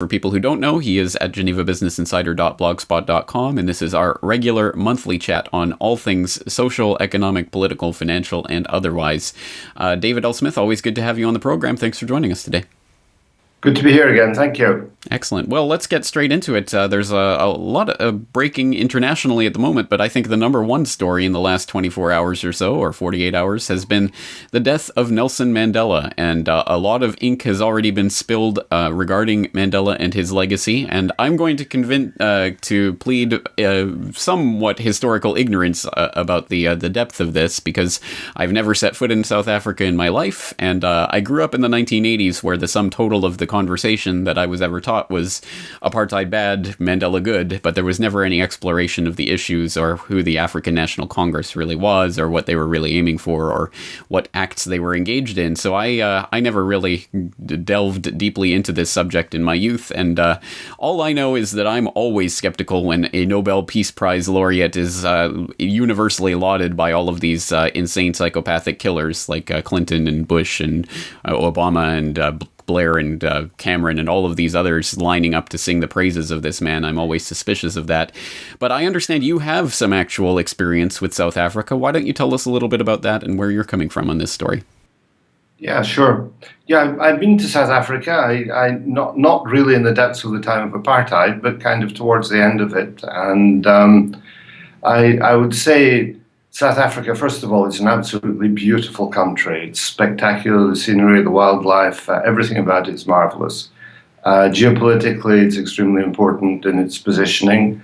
For people who don't know, he is at genevabusinessinsider.blogspot.com, and this is our regular monthly chat on all things social, economic, political, financial, and otherwise. David L. Smith, always good to have you on the program. Thanks for joining us today. Good to be here again. Thank you. Excellent. Well, let's get straight into it. There's a lot of breaking internationally at the moment, but I think the number one story in the last 24 hours or so, or 48 hours, has been the death of Nelson Mandela. And a lot of ink has already been spilled regarding Mandela and his legacy. And I'm going to plead somewhat historical ignorance about the depth of this, because I've never set foot in South Africa in my life. And I grew up in the 1980s, where the sum total of the conversation that I was ever taught was apartheid bad, Mandela good, but there was never any exploration of the issues or who the African National Congress really was, or what they were really aiming for, or what acts they were engaged in. So I never really delved deeply into this subject in my youth, and all I know is that I'm always skeptical when a Nobel Peace Prize laureate is universally lauded by all of these insane psychopathic killers like Clinton and Bush and Obama and Blair and Cameron and all of these others lining up to sing the praises of this man. I'm always suspicious of that. But I understand you have some actual experience with South Africa. Why don't you tell us a little bit about that and where you're coming from on this story? Yeah, sure. Yeah, I've been to South Africa. I not really in the depths of the time of apartheid, but kind of towards the end of it. And I would say South Africa, first of all, is an absolutely beautiful country. It's spectacular, the scenery, the wildlife, everything about it is marvelous. Geopolitically, it's extremely important in its positioning,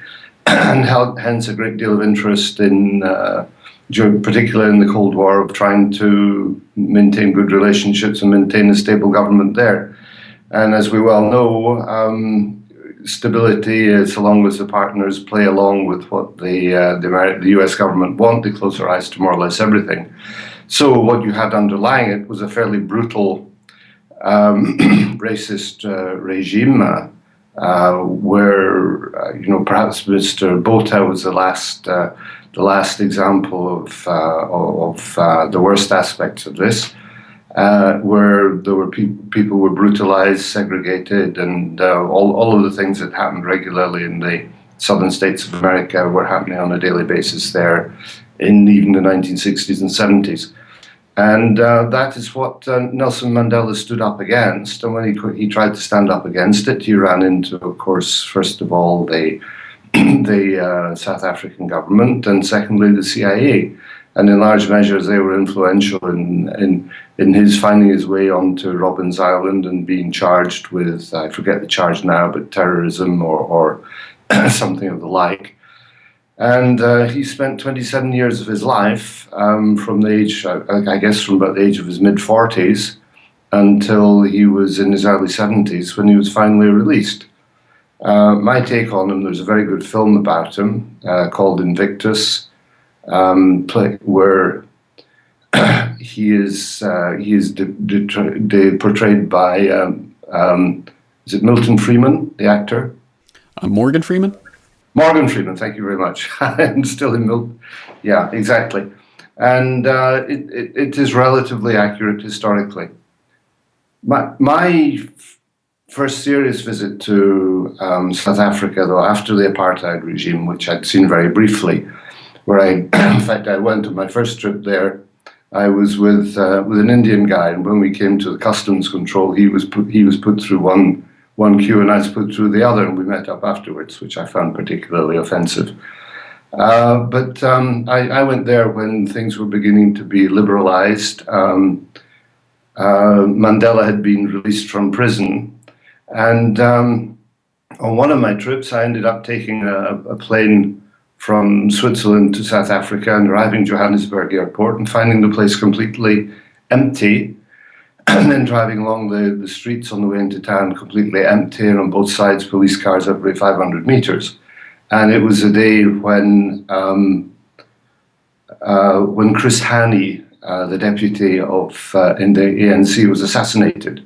and hence a great deal of interest in, particularly in the Cold War, of trying to maintain good relationships and maintain a stable government there. And as we well know, stability, so long as the partners play along with what the US government want, they close their eyes to more or less everything. So what you had underlying it was a fairly brutal racist regime where perhaps Mr. Botha was the last example of the worst aspects of this. Where there were people were brutalized, segregated, and all of the things that happened regularly in the southern states of America were happening on a daily basis there in even the 1960s and 70s. And that is what Nelson Mandela stood up against. And when he tried to stand up against it, he ran into, of course, first of all, the South African government, and secondly, the CIA. And in large measures, they were influential in his finding his way onto Robben's Island and being charged with, I forget the charge now, but terrorism or something of the like. And he spent 27 years of his life from the age, I guess from about the age of his mid-40s until he was in his early 70s when he was finally released. My take on him, there's a very good film about him called Invictus, where he is portrayed by is it Milton Freeman, the actor? Morgan Freeman? Morgan Freeman, thank you very much. I'm still in Milton. Yeah, exactly. And it is relatively accurate historically. My first serious visit to South Africa, though, after the apartheid regime, which I'd seen very briefly, where in fact, I went on my first trip there. I was with an Indian guy, and when we came to the customs control, he was put through one queue, and I was put through the other, and we met up afterwards, which I found particularly offensive. But I went there when things were beginning to be liberalized. Mandela had been released from prison, and on one of my trips, I ended up taking a plane from Switzerland to South Africa and arriving Johannesburg airport and finding the place completely empty, and then driving along the streets on the way into town completely empty, and on both sides police cars every 500 meters. And it was a day when Chris Hani, the deputy in the ANC, was assassinated.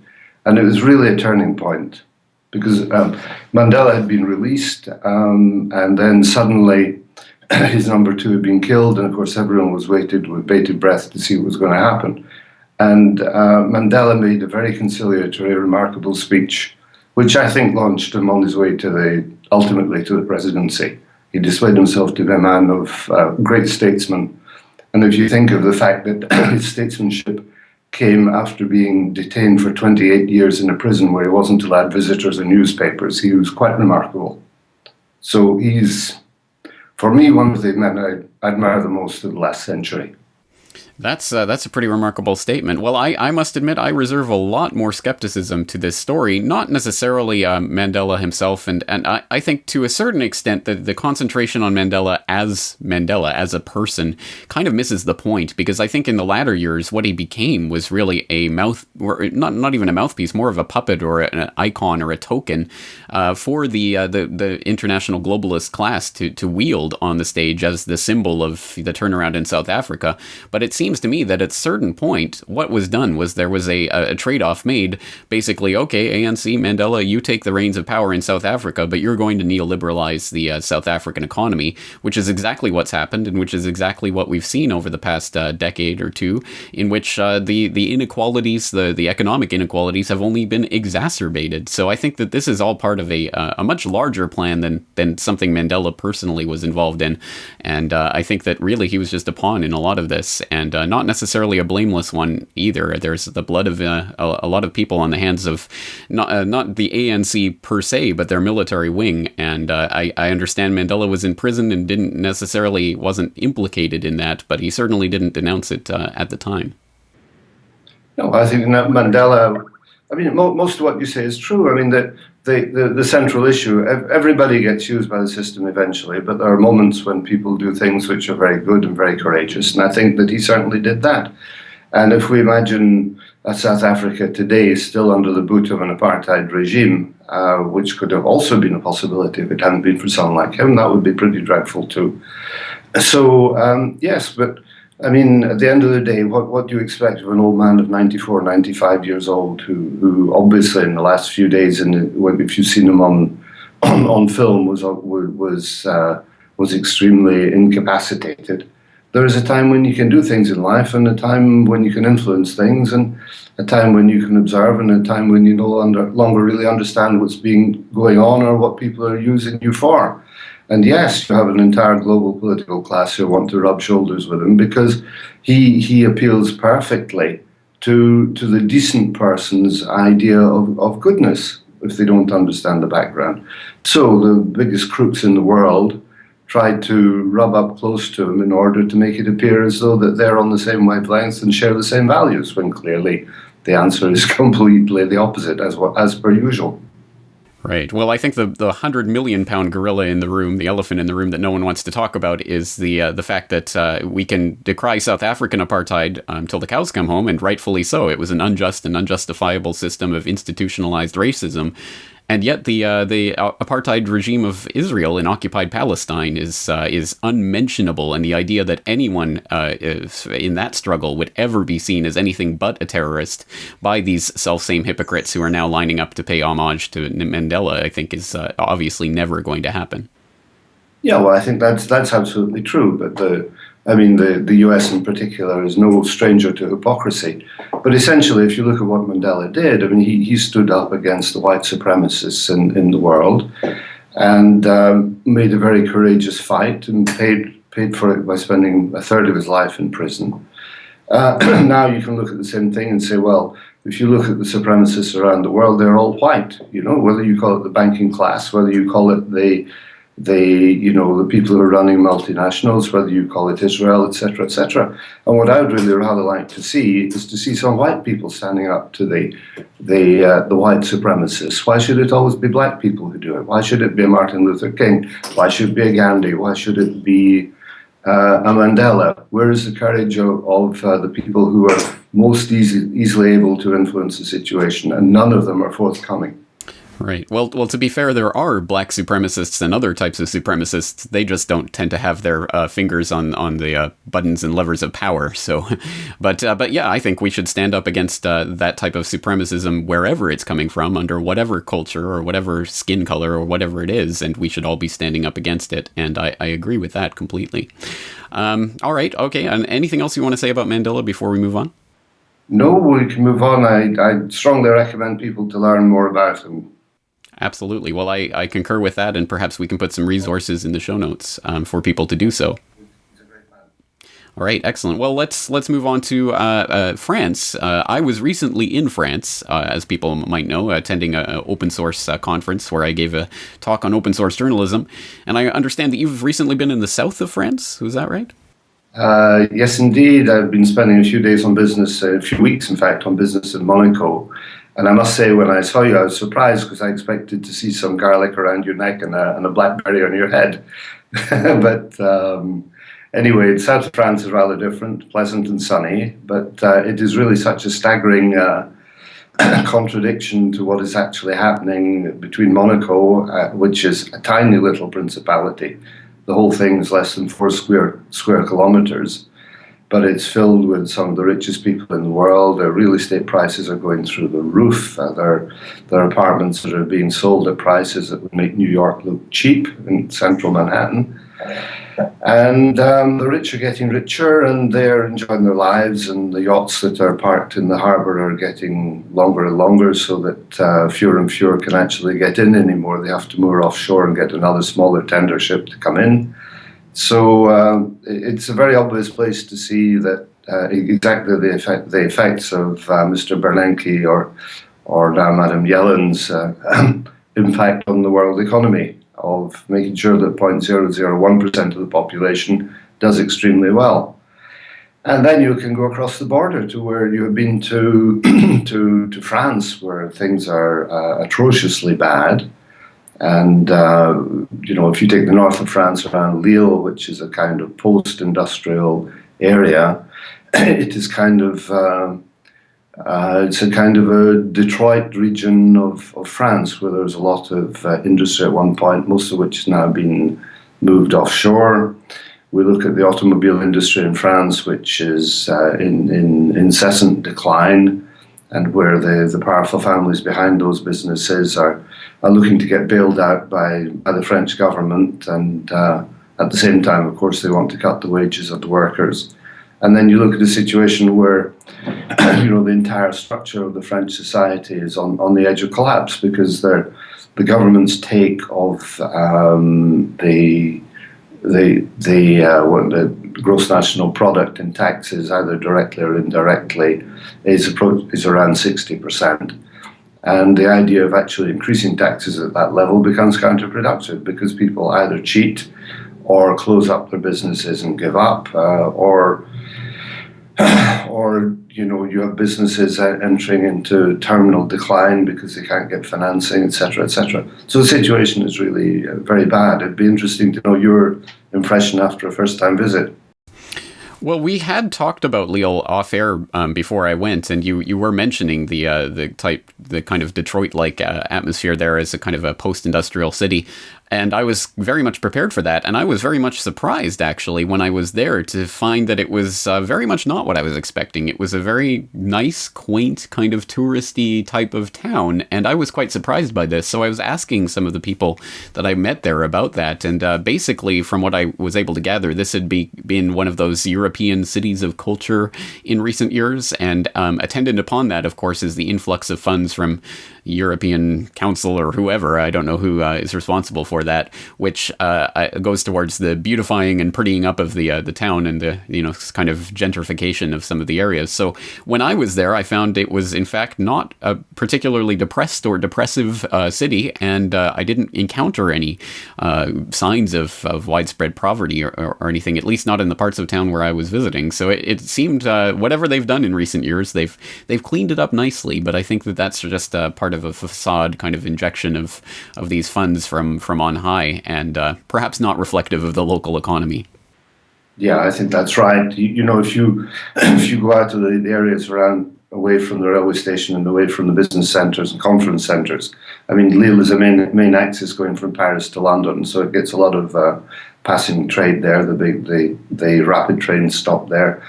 And it was really a turning point, because Mandela had been released, and then suddenly his number two had been killed, and of course everyone was waited with bated breath to see what was going to happen. And Mandela made a very conciliatory, remarkable speech which I think launched him on his way ultimately to the presidency. He displayed himself to be a man of great statesman. And if you think of the fact that his statesmanship came after being detained for 28 years in a prison where he wasn't allowed visitors and newspapers, he was quite remarkable. So he's, for me, one of the men I admire the most of the last century. That's a pretty remarkable statement. Well, I must admit I reserve a lot more skepticism to this story, not necessarily Mandela himself, and I think to a certain extent that the concentration on Mandela as a person kind of misses the point, because I think in the latter years what he became was really or not even a mouthpiece, more of a puppet or an icon or a token for the international globalist class to wield on the stage as the symbol of the turnaround in South Africa. But it seems to me that at a certain point, what was done was there was a trade-off made. Basically, okay, ANC, Mandela, you take the reins of power in South Africa, but you're going to neoliberalize the South African economy, which is exactly what's happened, and which is exactly what we've seen over the past decade or two, in which the inequalities, the economic inequalities, have only been exacerbated. So I think that this is all part of a much larger plan than something Mandela personally was involved in, and I think that really he was just a pawn in a lot of this, and not necessarily a blameless one either. There's the blood of a lot of people on the hands of not the ANC per se, but their military wing. And I understand Mandela was in prison and wasn't implicated in that, but he certainly didn't denounce it at the time. No, I think that Mandela, I mean, most of what you say is true. I mean, the central issue, everybody gets used by the system eventually, but there are moments when people do things which are very good and very courageous, and I think that he certainly did that. And if we imagine South Africa today still under the boot of an apartheid regime, which could have also been a possibility if it hadn't been for someone like him, that would be pretty dreadful too. So, yes, but I mean, at the end of the day, what do you expect of an old man of 94, 95 years old who obviously in the last few days, if you've seen him on film, was extremely incapacitated. There is a time when you can do things in life, and a time when you can influence things, and a time when you can observe, and a time when you no longer really understand what's going on or what people are using you for. And yes, you have an entire global political class who want to rub shoulders with him because he appeals perfectly to the decent person's idea of goodness if they don't understand the background. So the biggest crooks in the world tried to rub up close to him in order to make it appear as though that they're on the same wavelength and share the same values, when clearly the answer is completely the opposite, as per usual. Right. Well, I think the 100 million pound gorilla in the room, the elephant in the room that no one wants to talk about, is the fact that we can decry South African apartheid until the cows come home, and rightfully so. It was an unjust and unjustifiable system of institutionalized racism. And yet the apartheid regime of Israel in occupied Palestine is unmentionable, and the idea that anyone in that struggle would ever be seen as anything but a terrorist by these self-same hypocrites who are now lining up to pay homage to Mandela, I think, is obviously never going to happen. Yeah, well, I think that's absolutely true. But the US in particular is no stranger to hypocrisy. But essentially, if you look at what Mandela did, I mean, he stood up against the white supremacists in the world and made a very courageous fight and paid for it by spending a third of his life in prison. Now you can look at the same thing and say, well, if you look at the supremacists around the world, they're all white. You know, whether you call it the banking class, whether you call it the people who are running multinationals, whether you call it Israel, etc., etc. And what I would really rather like to see is to see some white people standing up to the white supremacists. Why should it always be black people who do it? Why should it be a Martin Luther King? Why should it be a Gandhi? Why should it be a Mandela? Where is the courage of the people who are most easily able to influence the situation? And none of them are forthcoming. Right. Well, to be fair, there are black supremacists and other types of supremacists. They just don't tend to have their fingers on the buttons and levers of power. So, but yeah, I think we should stand up against that type of supremacism wherever it's coming from, under whatever culture or whatever skin color or whatever it is, and we should all be standing up against it. And I agree with that completely. All right. Okay. And anything else you want to say about Mandela before we move on? No, we can move on. I strongly recommend people to learn more about him. Absolutely. Well, I concur with that, and perhaps we can put some resources in the show notes for people to do so. All right, excellent. Well, let's move on to France. I was recently in France, as people might know, attending an open source conference where I gave a talk on open source journalism. And I understand that you've recently been in the south of France. Is that right? Yes, indeed. I've been spending a few days on business, a few weeks, in fact, on business in Monaco. And I must say, when I saw you, I was surprised because I expected to see some garlic around your neck and a blackberry on your head. But anyway, the south of France is rather different, pleasant and sunny. But it is really such a staggering contradiction to what is actually happening between Monaco, which is a tiny little principality. The whole thing is less than 4 square kilometers, but it's filled with some of the richest people in the world. Their real estate prices are going through the roof. There are apartments that are being sold at prices that would make New York look cheap in central Manhattan. And the rich are getting richer, and they're enjoying their lives, and the yachts that are parked in the harbour are getting longer and longer, so that fewer and fewer can actually get in anymore. They have to moor offshore and get another smaller tender ship to come in. So it's a very obvious place to see that exactly the effects of Mr. Bernanke or now Madam Yellen's impact on the world economy, of making sure that 0.001% of the population does extremely well. And then you can go across the border to where you have been to to France, where things are atrociously bad. And, if you take the north of France around Lille, which is a kind of post-industrial area, it is kind of it's a kind of a Detroit region of France, where there's a lot of industry at one point, most of which has now been moved offshore. We look at the automobile industry in France, which is in incessant decline, and where the powerful families behind those businesses are looking to get bailed out by the French government, and at the same time, of course, they want to cut the wages of the workers. And then you look at a situation where the entire structure of the French society is on the edge of collapse, because the government's take of the gross national product in taxes, either directly or indirectly, is around 60%. And the idea of actually increasing taxes at that level becomes counterproductive, because people either cheat or close up their businesses and give up, or you have businesses entering into terminal decline because they can't get financing, etc., etc. So the situation is really very bad. It'd be interesting to know your impression after a first-time visit. Well, we had talked about Lille off air before I went, and you were mentioning the kind of Detroit-like atmosphere there as a kind of a post-industrial city. And I was very much prepared for that. And I was very much surprised, actually, when I was there to find that it was very much not what I was expecting. It was a very nice, quaint, kind of touristy type of town. And I was quite surprised by this. So I was asking some of the people that I met there about that. And basically, from what I was able to gather, this had been one of those European cities of culture in recent years. And attendant upon that, of course, is the influx of funds from European Council or whoever. I don't know who is responsible for that, which goes towards the beautifying and prettying up of the town and the kind of gentrification of some of the areas. So when I was there, I found it was in fact not a particularly depressed or depressive city, and I didn't encounter any signs of widespread poverty or anything, at least not in the parts of town where I was visiting. So it seemed whatever they've done in recent years, they've cleaned it up nicely. But I think that's just part of a facade kind of injection of these funds from on high, and perhaps not reflective of the local economy. Yeah, I think that's right. If you go out to the areas away from the railway station and away from the business centres and conference centres, I mean, Lille is a main axis going from Paris to London, so it gets a lot of passing trade there. The rapid trains stop there,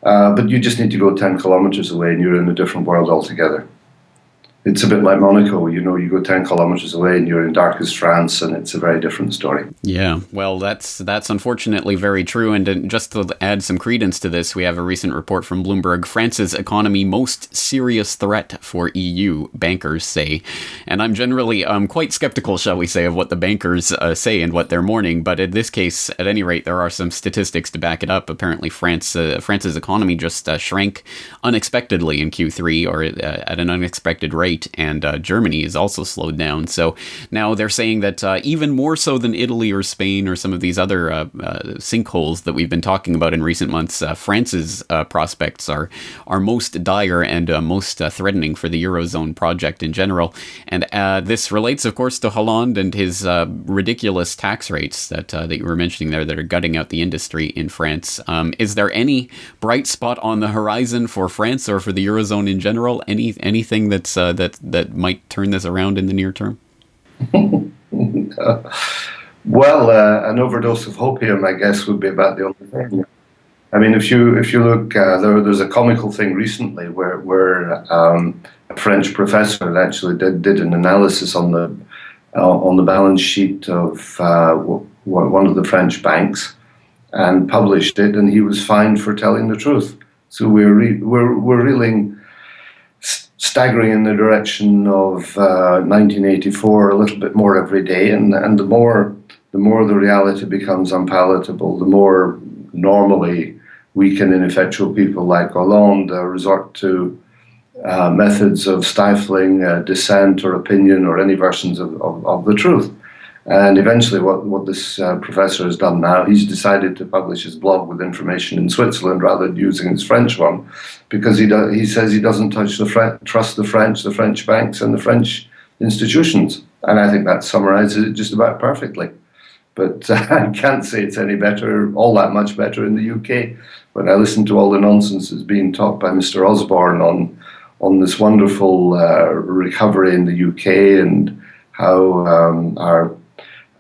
but you just need to go 10 kilometres away, and you're in a different world altogether. it's a bit like Monaco. You go 10 kilometers away and you're in darkest France, and it's a very different story. Yeah, well, that's unfortunately very true. And just to add some credence to this, we have a recent report from Bloomberg: France's economy most serious threat for EU, bankers say. And I'm generally quite skeptical, shall we say, of what the bankers say and what they're mourning. But in this case, at any rate, there are some statistics to back it up. Apparently, France's economy just shrank unexpectedly in Q3, or at an unexpected rate. And Germany is also slowed down. So now they're saying that even more so than Italy or Spain or some of these other sinkholes that we've been talking about in recent months, France's prospects are most dire and most threatening for the Eurozone project in general. And this relates, of course, to Hollande and his ridiculous tax rates that you were mentioning there that are gutting out the industry in France. Is there any bright spot on the horizon for France or for the Eurozone in general? Anything that's that might turn this around in the near term? Well, an overdose of hopium, I guess, would be about the only thing. I mean, if you look, there's a comical thing recently where a French professor actually did an analysis on the balance sheet of one of the French banks and published it, and he was fined for telling the truth. So we're reeling, staggering in the direction of 1984 a little bit more every day, and the more the reality becomes unpalatable, the more normally we can ineffectual people like Hollande resort to methods of stifling dissent or opinion or any versions of the truth. And eventually what this professor has done now, he's decided to publish his blog with information in Switzerland rather than using his French one, because he says he doesn't trust the French banks and the French institutions. And I think that summarizes it just about perfectly. But I can't say it's any better, all that much better in the UK. When I listen to all the nonsense that's being talked by Mr. Osborne on this wonderful recovery in the UK, and how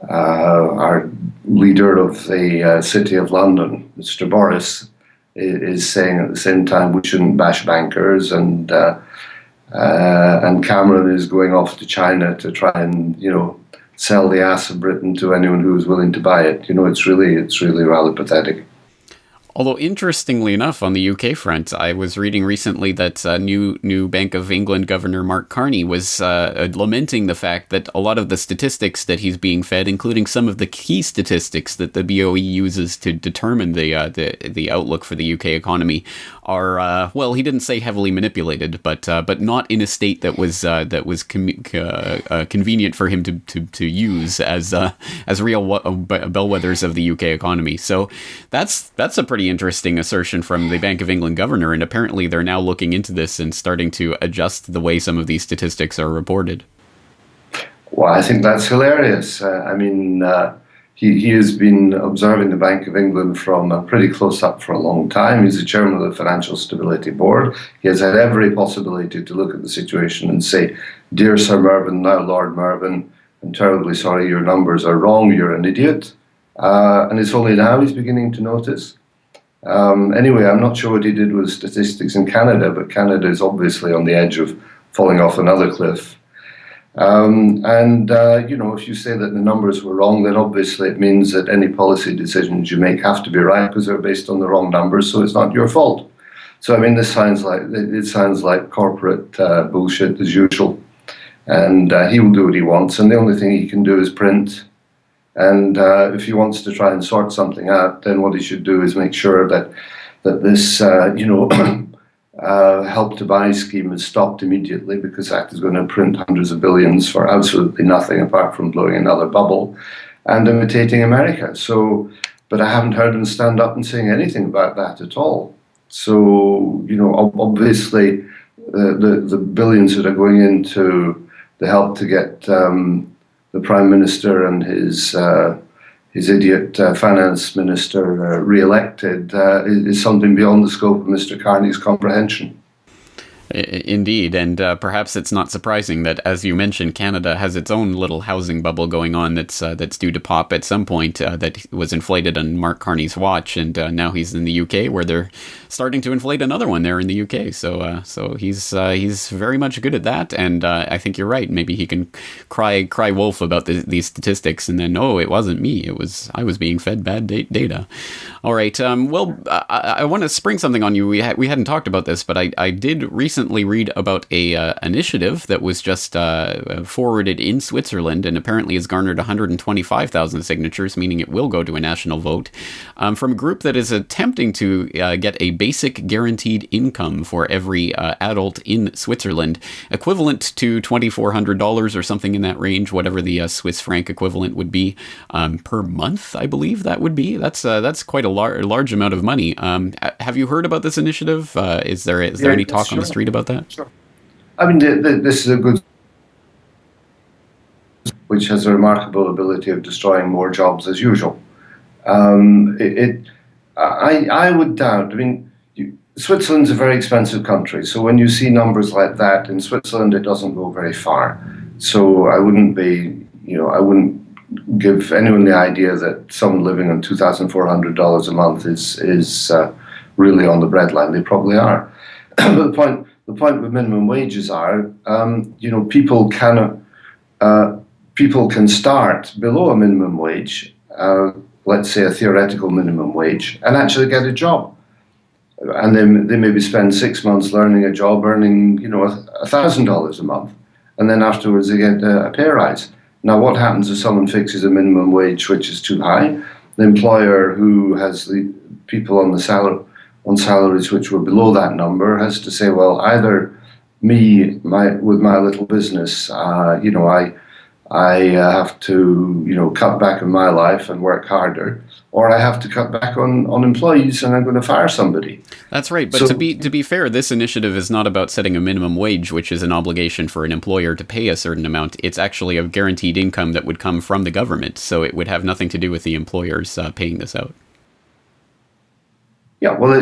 our leader of the City of London, Mr. Boris, is saying at the same time we shouldn't bash bankers, and Cameron is going off to China to try and sell the ass of Britain to anyone who is willing to buy it. It's really rather pathetic. Although, interestingly enough, on the UK front, I was reading recently that new Bank of England Governor Mark Carney was lamenting the fact that a lot of the statistics that he's being fed, including some of the key statistics that the BOE uses to determine the outlook for the UK economy, are he didn't say heavily manipulated, but not in a state that was convenient for him to use as real bellwethers of the UK economy. So that's a pretty interesting assertion from the Bank of England governor, and apparently they're now looking into this and starting to adjust the way some of these statistics are reported. Well, I think that's hilarious. He has been observing the Bank of England from pretty close up for a long time. He's the chairman of the Financial Stability Board. He has had every possibility to look at the situation and say, "Dear Sir Mervyn, now Lord Mervyn, I'm terribly sorry, your numbers are wrong, you're an idiot." And it's only now he's beginning to notice. Anyway, I'm not sure what he did with statistics in Canada, but Canada is obviously on the edge of falling off another cliff. If you say that the numbers were wrong, then obviously it means that any policy decisions you make have to be right because they're based on the wrong numbers, so it's not your fault. So, this sounds like corporate bullshit as usual. And he will do what he wants, and the only thing he can do is print. And if he wants to try and sort something out, then what he should do is make sure that this, help to buy scheme is stopped immediately, because that is going to print hundreds of billions for absolutely nothing apart from blowing another bubble and imitating America. So, but I haven't heard him stand up and saying anything about that at all. So, obviously the billions that are going into the help to get the Prime Minister and his idiot finance minister re-elected is something beyond the scope of Mr. Carney's comprehension. Indeed, and perhaps it's not surprising that, as you mentioned, Canada has its own little housing bubble going on that's due to pop at some point. That was inflated on Mark Carney's watch, and now he's in the UK, where they're starting to inflate another one there in the UK. So he's very much good at that, and I think you're right. Maybe he can cry wolf about these statistics, and then it wasn't me. I was being fed bad data. All right. Well, I want to spring something on you. We hadn't talked about this, but I did recently read about a initiative that was just forwarded in Switzerland, and apparently has garnered 125,000 signatures, meaning it will go to a national vote, from a group that is attempting to get a basic guaranteed income for every adult in Switzerland, equivalent to $2,400 or something in that range, whatever the Swiss franc equivalent would be per month. I believe that would be. That's quite a large amount of money. Have you heard about this initiative? Is there any talk on the street about that? Sure. I mean, this is a good, which has a remarkable ability of destroying more jobs as usual. I would doubt. I mean, Switzerland's a very expensive country, so when you see numbers like that in Switzerland, it doesn't go very far. So I wouldn't give anyone the idea that someone living on $2,400 a month is really on the breadline. They probably are. But the point with minimum wages are, people can start below a minimum wage, let's say a theoretical minimum wage, and actually get a job. And then they maybe spend 6 months learning a job, earning $1,000 a month, and then afterwards they get a pay rise. Now, what happens if someone fixes a minimum wage which is too high? The employer who has the people on salaries which were below that number has to say, well, either with my little business, I have to cut back on my life and work harder, or I have to cut back on employees and I'm going to fire somebody. That's right. But to be fair, this initiative is not about setting a minimum wage, which is an obligation for an employer to pay a certain amount. It's actually a guaranteed income that would come from the government. So it would have nothing to do with the employers paying this out. Yeah, well,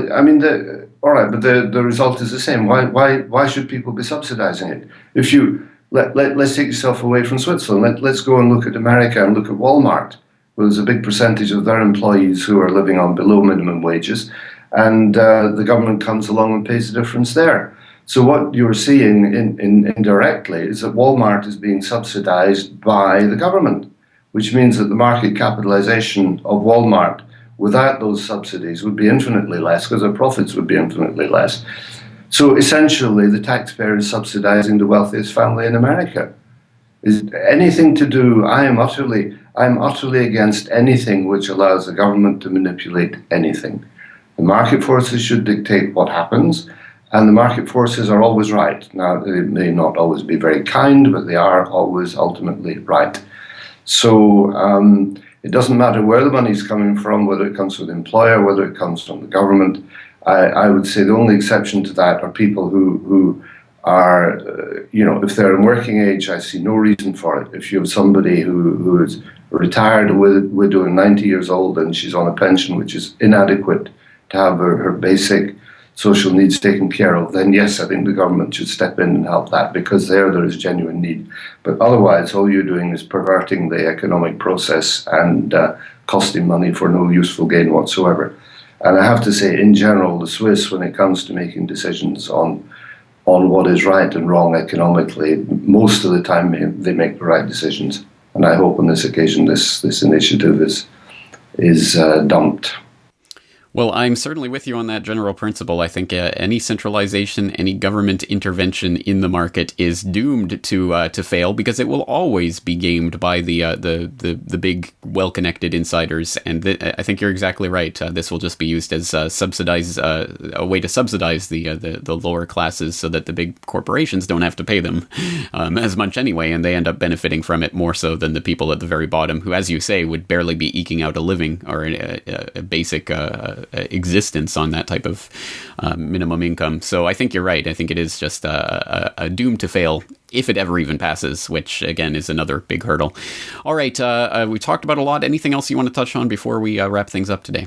all right, but the result is the same. Why should people be subsidizing it? If you let's take yourself away from Switzerland. Let's go and look at America and look at Walmart, where there's a big percentage of their employees who are living on below minimum wages, and the government comes along and pays the difference there. So what you're seeing indirectly is that Walmart is being subsidized by the government, which means that the market capitalization of Walmart without those subsidies would be infinitely less, because their profits would be infinitely less. So essentially, the taxpayer is subsidizing the wealthiest family in America. Is anything to do? I'm utterly against anything which allows the government to manipulate anything. The market forces should dictate what happens, and the market forces are always right. Now, they may not always be very kind, but they are always ultimately right. So it doesn't matter where the money's coming from, whether it comes from the employer, whether it comes from the government. I would say the only exception to that are people who are, if they're in working age, I see no reason for it. If you have somebody who is retired, a widow and 90 years old, and she's on a pension which is inadequate to have her basic social needs taken care of, then yes, I think the government should step in and help that, because there is genuine need. But otherwise, all you're doing is perverting the economic process and costing money for no useful gain whatsoever. And I have to say, in general, the Swiss, when it comes to making decisions on what is right and wrong economically, most of the time they make the right decisions. And I hope on this occasion this initiative is dumped. Well, I'm certainly with you on that general principle. I think any centralization, any government intervention in the market is doomed to fail, because it will always be gamed by the big, well-connected insiders. And I think you're exactly right. This will just be used as a way to subsidize the lower classes, so that the big corporations don't have to pay them as much anyway, and they end up benefiting from it more so than the people at the very bottom, who, as you say, would barely be eking out a living or a basic existence on that type of minimum income. So I think you're right. I think it is just a doom to fail, if it ever even passes, which again is another big hurdle. All right, we talked about a lot. Anything else you want to touch on before we wrap things up today?